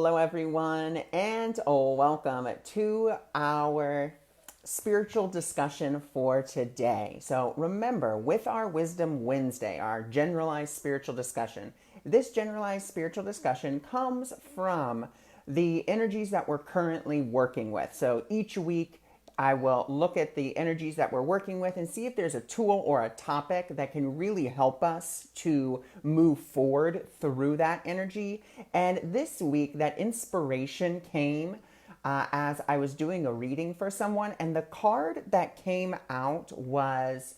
Hello, everyone, and welcome to our spiritual discussion for today. So, remember, with our Wisdom Wednesday, our generalized spiritual discussion, this generalized spiritual discussion comes from the energies that we're currently working with. So, each week, I will look at the energies that we're working with and see if there's a tool or a topic that can really help us to move forward through that energy. And this week, that inspiration came as I was doing a reading for someone, and the card that came out was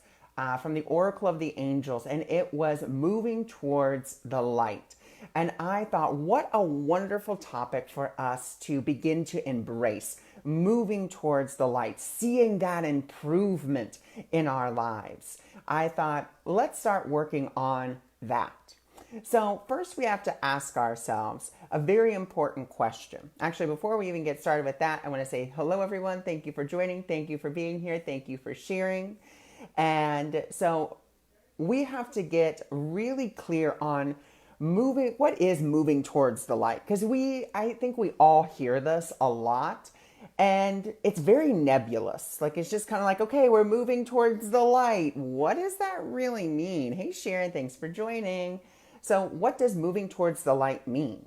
from the Oracle of the Angels, and it was moving towards the light. And I thought, what a wonderful topic for us to begin to embrace, moving towards the light, seeing that improvement in our lives. I thought, let's start working on that. So first we have to ask ourselves a very important question. Actually, before we even get started with that, I want to say hello, everyone. Thank you for joining. Thank you for being here. Thank you for sharing. And so we have to get really clear on what is moving towards the light? Because I think we all hear this a lot, and it's very nebulous. Like, it's just kind of like, okay, we're moving towards the light. What does that really mean? Hey, Sharon, thanks for joining. So what does moving towards the light mean?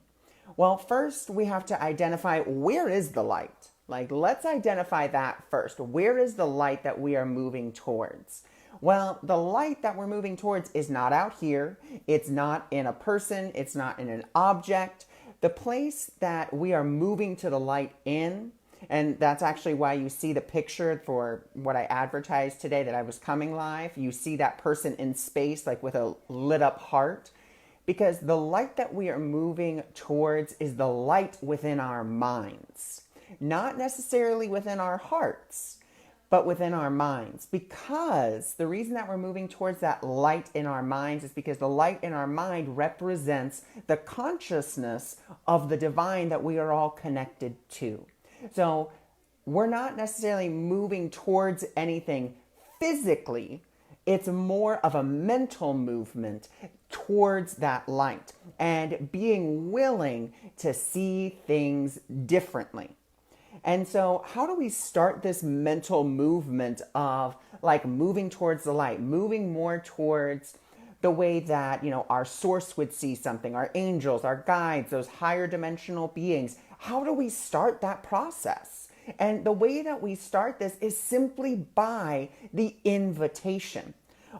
Well, first we have to identify, where is the light? Like, let's identify that first. Where is the light that we are moving towards? Well, the light that we're moving towards is not out here. It's not in a person. It's not in an object. The place that we are moving to the light in, and that's actually why you see the picture for what I advertised today that I was coming live. You see that person in space, like with a lit up heart, because the light that we are moving towards is the light within our minds, not necessarily within our hearts, but within our minds. Because the reason that we're moving towards that light in our minds is because the light in our mind represents the consciousness of the divine that we are all connected to. So we're not necessarily moving towards anything physically. It's more of a mental movement towards that light and being willing to see things differently. And so how do we start this mental movement of like moving towards the light, moving more towards the way that, our source would see something, our angels, our guides, those higher dimensional beings? How do we start that process? And the way that we start this is simply by the invitation.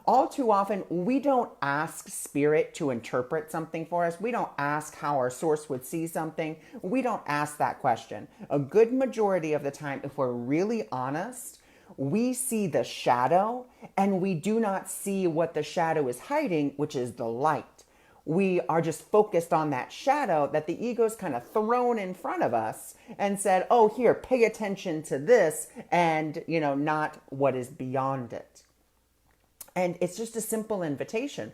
All too often, we don't ask spirit to interpret something for us. We don't ask how our source would see something. We don't ask that question. A good majority of the time, if we're really honest, we see the shadow and we do not see what the shadow is hiding, which is the light. We are just focused on that shadow that the ego's kind of thrown in front of us and said, oh, here, pay attention to this, and, not what is beyond it. And it's just a simple invitation.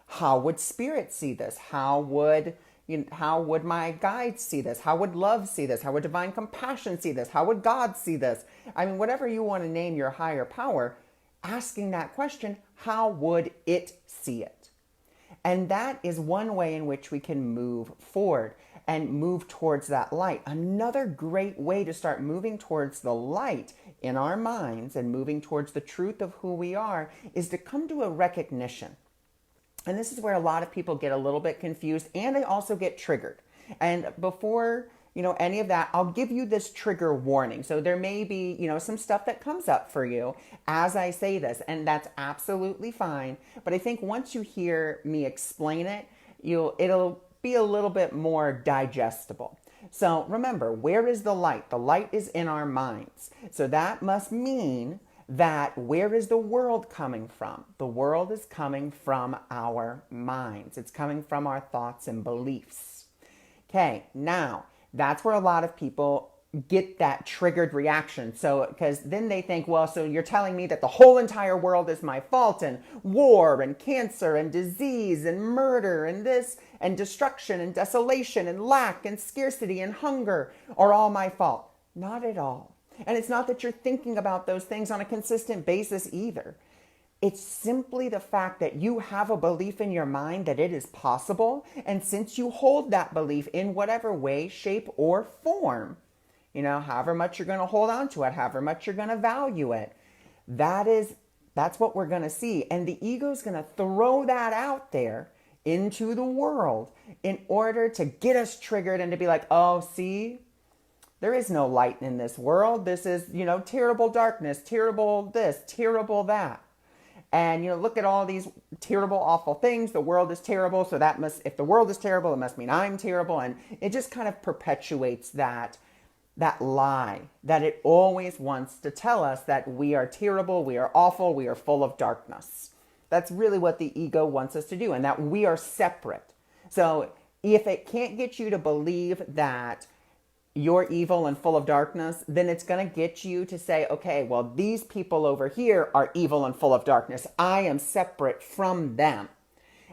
How would spirit see this? How would my guides see this? How would love see this? How would divine compassion see this? How would God see this? I mean, whatever you want to name your higher power, asking that question, how would it see it? And that is one way in which we can move forward and move towards that light. Another great way to start moving towards the light in our minds and moving towards the truth of who we are is to come to a recognition. And this is where a lot of people get a little bit confused, and they also get triggered. And before any of that, I'll give you this trigger warning. So there may be some stuff that comes up for you as I say this, and that's absolutely fine. But I think once you hear me explain it, it'll be a little bit more digestible. So remember, where is the light? The light is in our minds. So that must mean that where is the world coming from? The world is coming from our minds. It's coming from our thoughts and beliefs. Okay, now that's where a lot of people get that triggered reaction. So, because then they think, well, so you're telling me that the whole entire world is my fault, and war and cancer and disease and murder and this and destruction and desolation and lack and scarcity and hunger are all my fault. Not at all. And it's not that you're thinking about those things on a consistent basis either. It's simply the fact that you have a belief in your mind that it is possible. And since you hold that belief in whatever way, shape, or form, however much you're going to hold on to it, however much you're going to value it, that's what we're going to see. And the ego is going to throw that out there into the world in order to get us triggered and to be like, oh, see, there is no light in this world. This is, terrible darkness, terrible this, terrible that. And, look at all these terrible, awful things. The world is terrible. So if the world is terrible, it must mean I'm terrible. And it just kind of perpetuates that lie that it always wants to tell us that we are terrible, we are awful, we are full of darkness. That's really what the ego wants us to do, and that we are separate. So if it can't get you to believe that you're evil and full of darkness, then it's going to get you to say, okay, well, these people over here are evil and full of darkness. I am separate from them.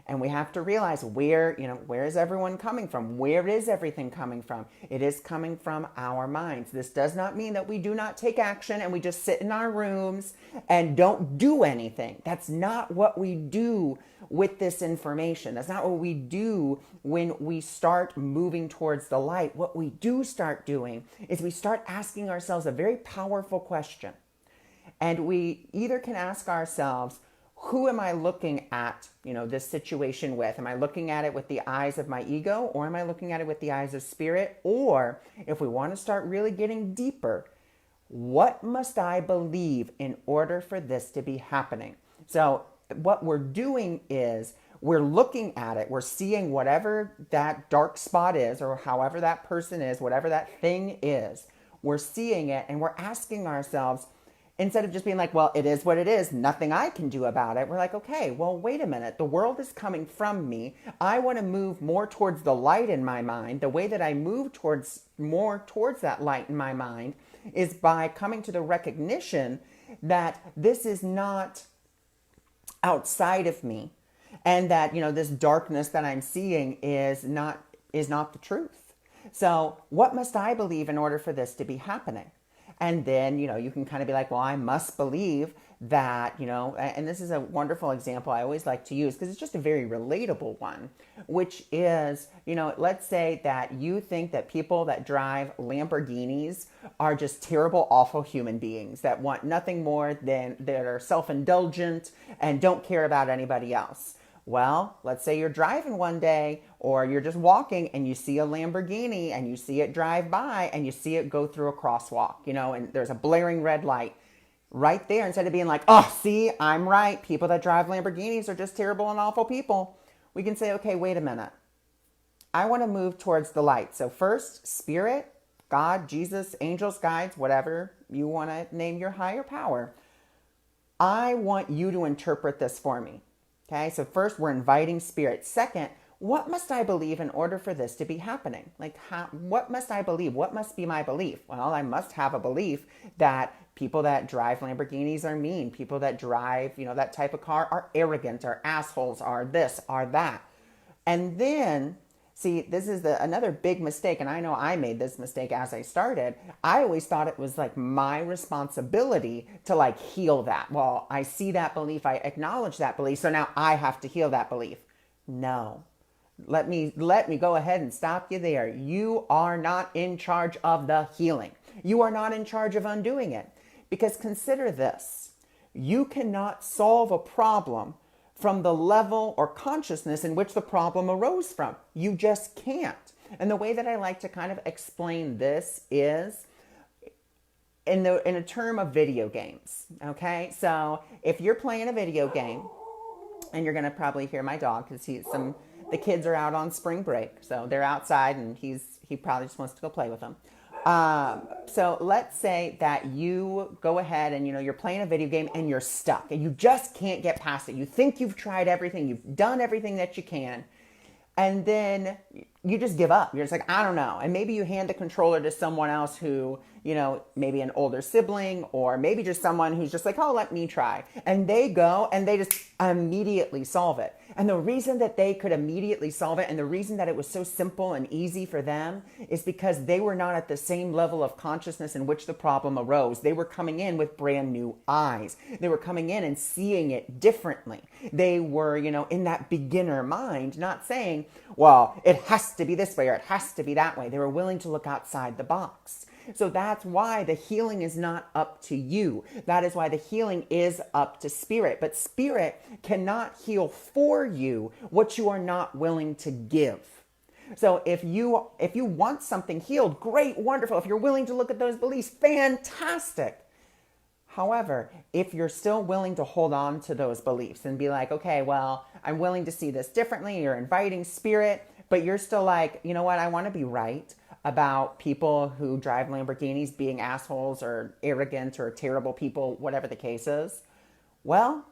And we have to realize where is everyone coming from? Where is everything coming from? It is coming from our minds. This does not mean that we do not take action and we just sit in our rooms and don't do anything. That's not what we do with this information. That's not what we do when we start moving towards the light. What we do start doing is we start asking ourselves a very powerful question. And we either can ask ourselves, who am I looking at, this situation with? Am I looking at it with the eyes of my ego, or am I looking at it with the eyes of spirit? Or if we want to start really getting deeper, what must I believe in order for this to be happening? So what we're doing is we're looking at it. We're seeing whatever that dark spot is, or however that person is, whatever that thing is. We're seeing it and we're asking ourselves, instead of just being like, well, it is what it is, nothing I can do about it. We're like, okay, well, wait a minute. The world is coming from me. I want to move more towards the light in my mind. The way that I move more towards that light in my mind is by coming to the recognition that this is not outside of me, and that, this darkness that I'm seeing is not the truth. So what must I believe in order for this to be happening? And then, you can kind of be like, well, I must believe that, and this is a wonderful example I always like to use because it's just a very relatable one, which is, let's say that you think that people that drive Lamborghinis are just terrible, awful human beings that want nothing more than that are self-indulgent and don't care about anybody else. Well, let's say you're driving one day or you're just walking and you see a Lamborghini and you see it drive by and you see it go through a crosswalk, and there's a blaring red light right there. Instead of being like, oh, see, I'm right. People that drive Lamborghinis are just terrible and awful people. We can say, okay, wait a minute. I want to move towards the light. So first, spirit, God, Jesus, angels, guides, whatever you want to name your higher power. I want you to interpret this for me. Okay, so first we're inviting spirit. Second, what must I believe in order for this to be happening? What must I believe? What must be my belief? Well, I must have a belief that people that drive Lamborghinis are mean. People that drive, that type of car are arrogant, are assholes, are this, are that. And then, see, this is another big mistake, and I know I made this mistake as I started. I always thought it was like my responsibility to heal that. Well, I see that belief, I acknowledge that belief, so now I have to heal that belief. No. Let me go ahead and stop you there. You are not in charge of the healing. You are not in charge of undoing it. Because consider this. You cannot solve a problem from the level or consciousness in which the problem arose from. You just can't. And the way that I like to kind of explain this is in a term of video games. Okay, so if you're playing a video game, and you're gonna probably hear my dog because the kids are out on spring break, so they're outside, and he probably just wants to go play with them. So let's say that you go ahead and, you're playing a video game and you're stuck and you just can't get past it. You think you've tried everything. You've done everything that you can. And then you just give up. You're just like, I don't know. And maybe you hand the controller to someone else who, maybe an older sibling, or maybe just someone who's just like, oh, let me try. And they go and they just immediately solve it. And the reason that they could immediately solve it and the reason that it was so simple and easy for them is because they were not at the same level of consciousness in which the problem arose. They were coming in with brand new eyes. They were coming in and seeing it differently. They were, in that beginner mind, not saying, well, it has to be this way or it has to be that way. They were willing to look outside the box. So that's why the healing is not up to you. That is why the healing is up to spirit. But spirit cannot heal for you what you are not willing to give. So if you want something healed, great, wonderful. If you're willing to look at those beliefs, fantastic. However, if you're still willing to hold on to those beliefs and be like, okay, well, I'm willing to see this differently, you're inviting spirit, but you're still like, you know what, I want to be right about people who drive Lamborghinis being assholes or arrogant or terrible people, whatever the case is, well,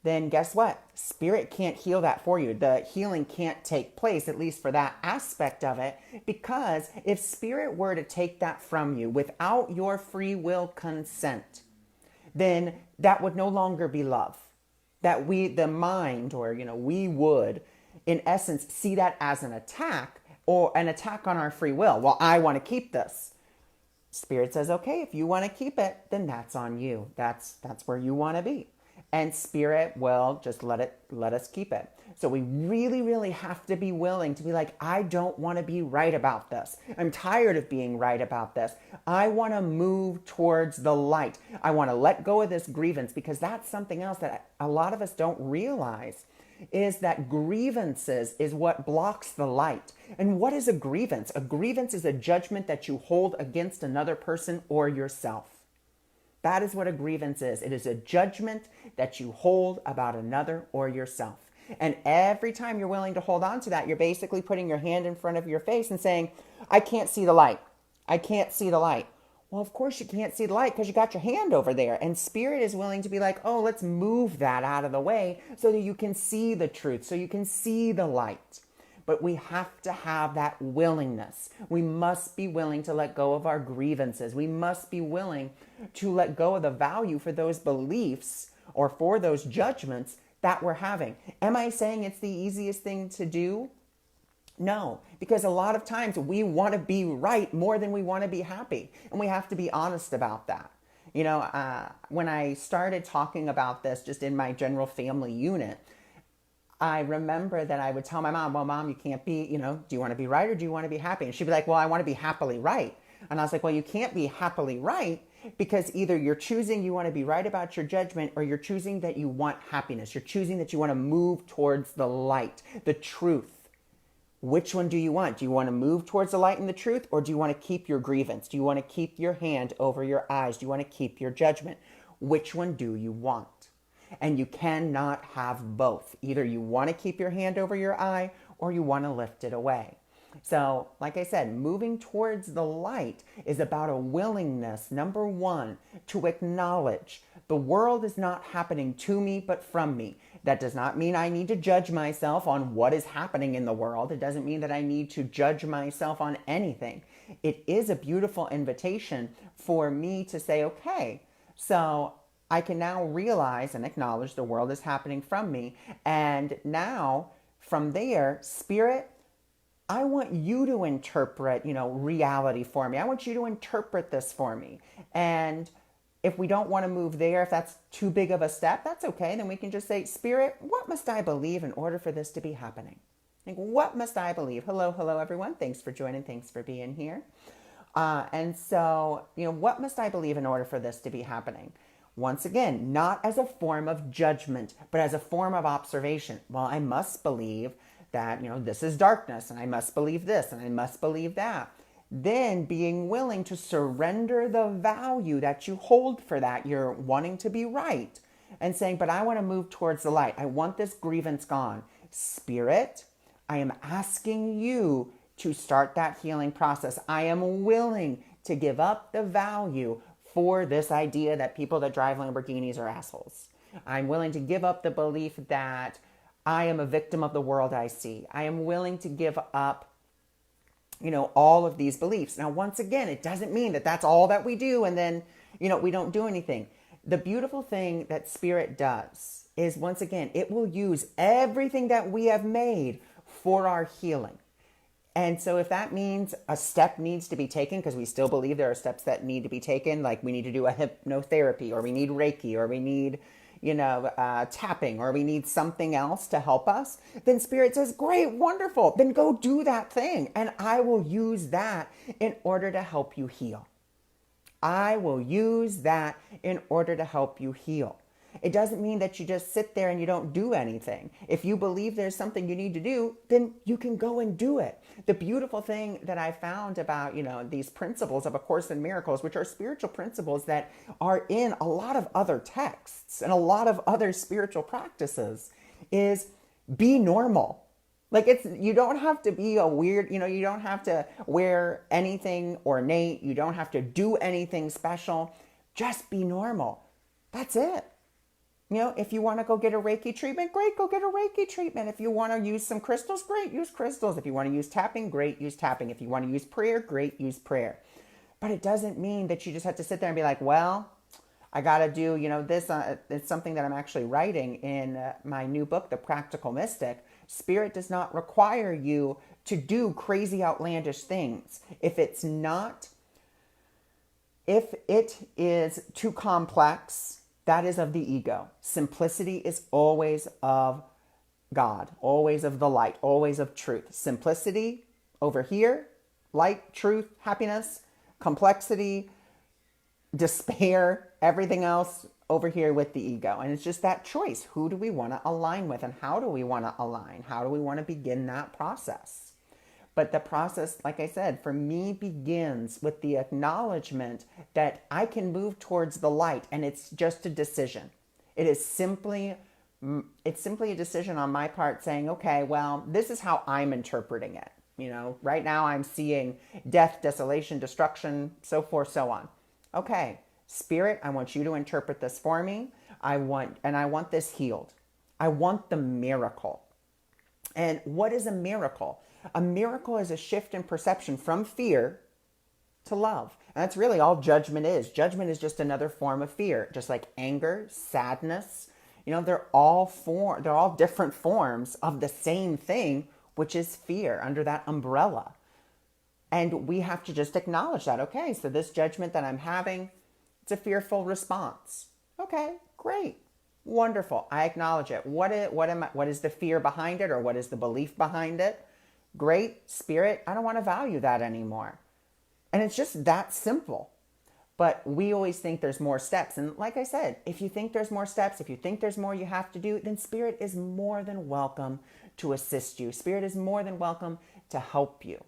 then guess what? Spirit can't heal that for you. The healing can't take place, at least for that aspect of it, because if spirit were to take that from you without your free will consent, then that would no longer be love. That the mind, or, we would, in essence, see that as an attack, or an attack on our free will. Well, I want to keep this. Spirit says, okay, if you want to keep it, then that's on you. That's where you want to be. And spirit will just let us keep it. So we really, really have to be willing to be like, I don't want to be right about this. I'm tired of being right about this. I want to move towards the light. I want to let go of this grievance, because that's something else that a lot of us don't realize, is that grievances is what blocks the light. And what is a grievance? A grievance is a judgment that you hold against another person or yourself. That is what a grievance is. It is a judgment that you hold about another or yourself. And every time you're willing to hold on to that, you're basically putting your hand in front of your face and saying, I can't see the light. I can't see the light. Well, of course you can't see the light because you got your hand over there. And spirit is willing to be like, oh, let's move that out of the way so that you can see the truth, so you can see the light. But we have to have that willingness. We must be willing to let go of our grievances. We must be willing to let go of the value for those beliefs or for those judgments that we're having. Am I saying it's the easiest thing to do? No, because a lot of times we want to be right more than we want to be happy. And we have to be honest about that. When I started talking about this just in my general family unit, I remember that I would tell my mom, well, Mom, you can't be, do you want to be right or do you want to be happy? And she'd be like, well, I want to be happily right. And I was like, well, you can't be happily right because either you're choosing you want to be right about your judgment or you're choosing that you want happiness. You're choosing that you want to move towards the light, the truth. Which one do you want? Do you want to move towards the light and the truth, or do you want to keep your grievance? Do you want to keep your hand over your eyes? Do you want to keep your judgment? Which one do you want? And you cannot have both. Either you want to keep your hand over your eye or you want to lift it away. So, like I said, moving towards the light is about a willingness, number one, to acknowledge the world is not happening to me, but from me. That does not mean I need to judge myself on what is happening in the world. It doesn't mean that I need to judge myself on anything. It is a beautiful invitation for me to say, okay, so I can now realize and acknowledge the world is happening from me. And now, from there, Spirit, I want you to interpret, reality for me. I want you to interpret this for me. And if we don't want to move there, if that's too big of a step, that's okay. Then we can just say, Spirit, what must I believe in order for this to be happening? Like, what must I believe? Hello, everyone. Thanks for joining. Thanks for being here. And so, what must I believe in order for this to be happening? Once again, not as a form of judgment, but as a form of observation. Well, I must believe that, this is darkness, and I must believe this, and I must believe that. Then being willing to surrender the value that you hold for that. You're wanting to be right and saying, but I want to move towards the light. I want this grievance gone. Spirit, I am asking you to start that healing process. I am willing to give up the value for this idea that people that drive Lamborghinis are assholes. I'm willing to give up the belief that I am a victim of the world I see. I am willing to give up all of these beliefs. Now, once again, it doesn't mean that that's all that we do and then, we don't do anything. The beautiful thing that Spirit does is, once again, it will use everything that we have made for our healing. And so if that means a step needs to be taken, because we still believe there are steps that need to be taken, like we need to do a hypnotherapy, or we need Reiki, or we need, tapping, or we need something else to help us, then Spirit says, great, wonderful, then go do that thing. And I will use that in order to help you heal. I will use that in order to help you heal. It doesn't mean that you just sit there and you don't do anything. If you believe there's something you need to do, then you can go and do it. The beautiful thing that I found about, these principles of A Course in Miracles, which are spiritual principles that are in a lot of other texts and a lot of other spiritual practices, is be normal. Like you don't have to be a weird, you don't have to wear anything ornate. You don't have to do anything special. Just be normal. That's it. If you want to go get a Reiki treatment, great, go get a Reiki treatment. If you want to use some crystals, great, use crystals. If you want to use tapping, great, use tapping. If you want to use prayer, great, use prayer. But it doesn't mean that you just have to sit there and be like, well, I got to do, this. It's something that I'm actually writing in my new book, The Practical Mystic. Spirit does not require you to do crazy, outlandish things. If it is too complex, that is of the ego. Simplicity is always of God, always of the light, always of truth. Simplicity over here, light, truth, happiness. Complexity, despair, everything else over here with the ego. And it's just that choice. Who do we want to align with, and how do we want to align? How do we want to begin that process? But the process, like I said, for me begins with the acknowledgement that I can move towards the light, and it's just a decision. It's simply a decision on my part saying, okay, well, this is how I'm interpreting it. Right now I'm seeing death, desolation, destruction, so forth, so on. Okay, Spirit, I want you to interpret this for me. I want this healed. I want the miracle. And what is a miracle? A miracle is a shift in perception from fear to love. And that's really all judgment is. Judgment is just another form of fear, just like anger, sadness. They're all different forms of the same thing, which is fear, under that umbrella. And we have to just acknowledge that. Okay, so this judgment that I'm having, it's a fearful response. Okay, great. Wonderful. I acknowledge it. What is the fear behind it, or what is the belief behind it? Great, Spirit, I don't want to value that anymore. And it's just that simple. But we always think there's more steps. And like I said, if you think there's more steps, if you think there's more you have to do, then Spirit is more than welcome to assist you. Spirit is more than welcome to help you.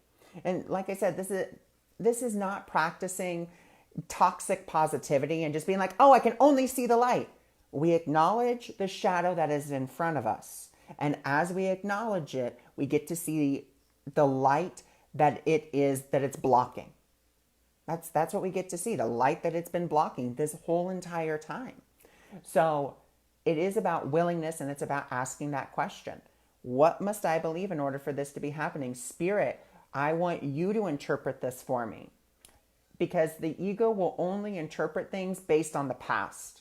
And like I said, this is not practicing toxic positivity and just being like, oh, I can only see the light. We acknowledge the shadow that is in front of us. And as we acknowledge it, we get to see the light that it's blocking. That's what we get to see, the light that it's been blocking this whole entire time. So it is about willingness, and it's about asking that question. What must I believe in order for this to be happening? Spirit, I want you to interpret this for me. Because the ego will only interpret things based on the past.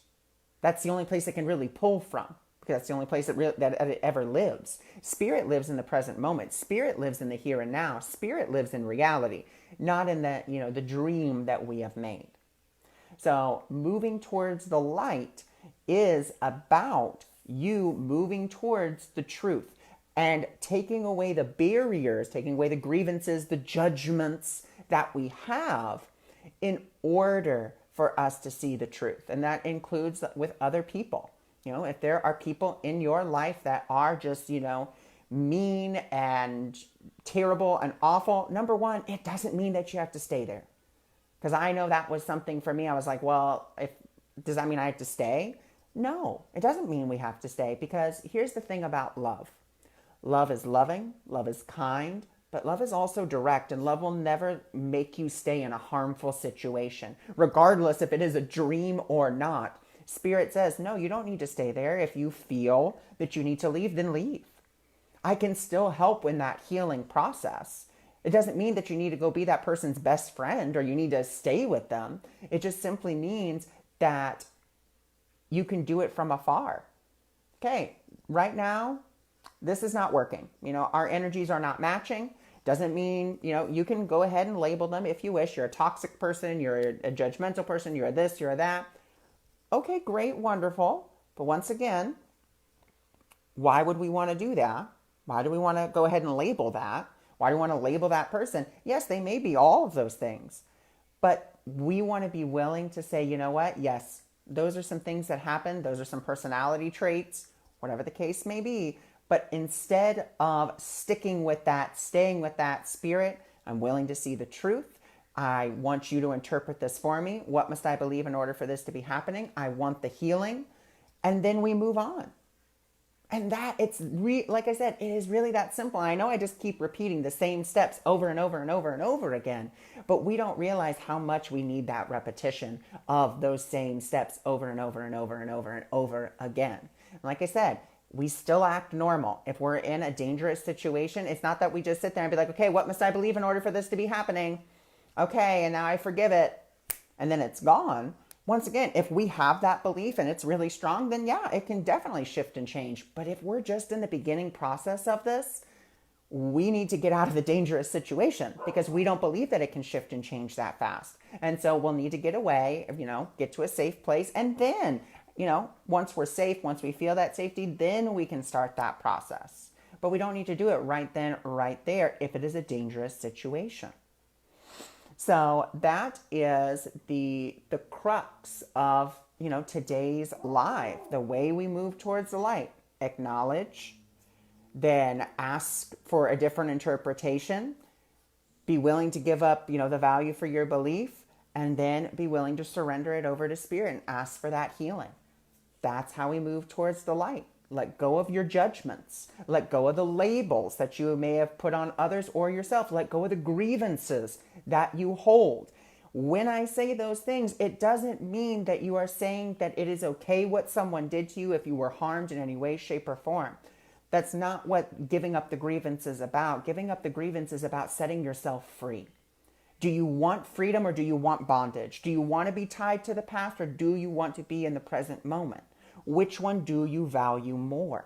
That's the only place it can really pull from. Because that's the only place that it ever lives. Spirit lives in the present moment. Spirit lives in the here and now. Spirit lives in reality, not in the dream that we have made. So moving towards the light is about you moving towards the truth and taking away the barriers, taking away the grievances, the judgments that we have in order for us to see the truth. And that includes with other people. If there are people in your life that are just, mean and terrible and awful, number one, it doesn't mean that you have to stay there. Because I know that was something for me. I was like, well, does that mean I have to stay? No, it doesn't mean we have to stay. Because here's the thing about love. Love is loving, love is kind, but love is also direct, and love will never make you stay in a harmful situation, regardless if it is a dream or not. Spirit says, no, you don't need to stay there. If you feel that you need to leave, then leave. I can still help in that healing process. It doesn't mean that you need to go be that person's best friend or you need to stay with them. It just simply means that you can do it from afar. okay, right now, this is not working. Our energies are not matching. Doesn't mean, you can go ahead and label them if you wish. You're a toxic person, you're a judgmental person, you're this, you're that. Okay, great, wonderful. But once again, why would we want to do that? Why do we want to go ahead and label that? Why do we want to label that person? Yes, they may be all of those things, but we want to be willing to say, you know what? Yes, those are some things that happen. Those are some personality traits, whatever the case may be. But instead of sticking with that, staying with that spirit, I'm willing to see the truth. I want you to interpret this for me. What must I believe in order for this to be happening? I want the healing. And then we move on. And that, like I said, it is really that simple. I know I just keep repeating the same steps over and over and over and over again, but we don't realize how much we need that repetition of those same steps over and over and over and over and over again. Like I said, we still act normal. If we're in a dangerous situation, it's not that we just sit there and be like, okay, what must I believe in order for this to be happening? Okay, and now I forgive it, and then it's gone. Once again, if we have that belief and it's really strong, then yeah, it can definitely shift and change. But if we're just in the beginning process of this, we need to get out of the dangerous situation because we don't believe that it can shift and change that fast. And so we'll need to get away, get to a safe place. And then, once we're safe, once we feel that safety, then we can start that process. But we don't need to do it right then, right there, if it is a dangerous situation. So that is the crux of, today's live, the way we move towards the light. Acknowledge, then ask for a different interpretation, be willing to give up, the value for your belief, and then be willing to surrender it over to spirit and ask for that healing. That's how we move towards the light. Let go of your judgments. Let go of the labels that you may have put on others or yourself. Let go of the grievances that you hold. When I say those things, it doesn't mean that you are saying that it is okay what someone did to you if you were harmed in any way, shape, or form. That's not what giving up the grievance is about. Giving up the grievance is about setting yourself free. Do you want freedom or do you want bondage? Do you want to be tied to the past or do you want to be in the present moment? Which one do you value more?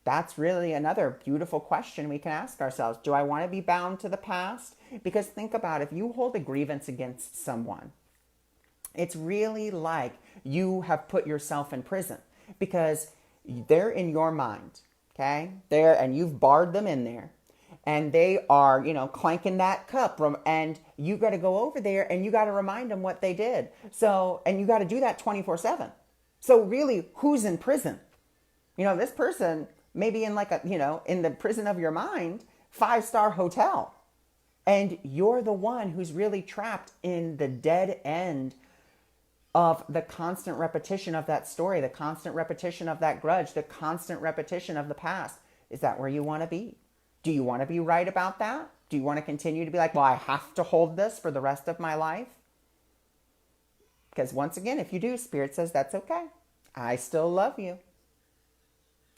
That's really another beautiful question we can ask ourselves. Do I want to be bound to the past? Because think about it, if you hold a grievance against someone, it's really like you have put yourself in prison because they're in your mind, okay? And you've barred them in there. And they are, clanking that cup and you got to go over there and you got to remind them what they did. So, and you got to do that 24/7. So really, who's in prison? This person may be in in the prison of your mind, 5-star hotel. And you're the one who's really trapped in the dead end of the constant repetition of that story, the constant repetition of that grudge, the constant repetition of the past. Is that where you want to be? Do you want to be right about that? Do you want to continue to be like, well, I have to hold this for the rest of my life? Because once again, if you do, Spirit says that's okay. I still love you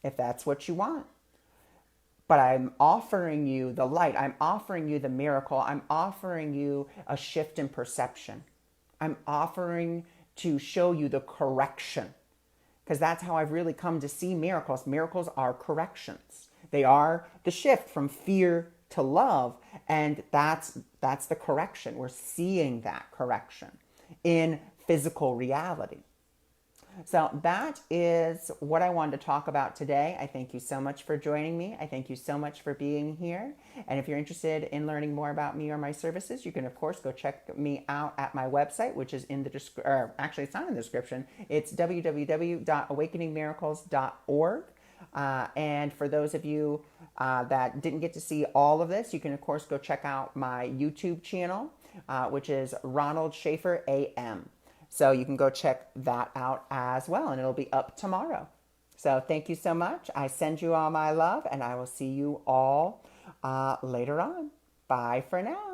if that's what you want. But I'm offering you the light. I'm offering you the miracle. I'm offering you a shift in perception. I'm offering to show you the correction. Because that's how I've really come to see miracles. Miracles are corrections. They are the shift from fear to love. And that's the correction. We're seeing that correction in physical reality. So that is what I wanted to talk about today. I thank you so much for joining me. I thank you so much for being here. And if you're interested in learning more about me or my services, you can, of course, go check me out at my website, which is in the description, or actually it's not in the description. It's www.awakeningmiracles.org. And for those of you that didn't get to see all of this, you can, of course, go check out my YouTube channel, which is Ronald Schaefer AM. So you can go check that out as well, and it'll be up tomorrow. So thank you so much. I send you all my love, and I will see you all later on. Bye for now.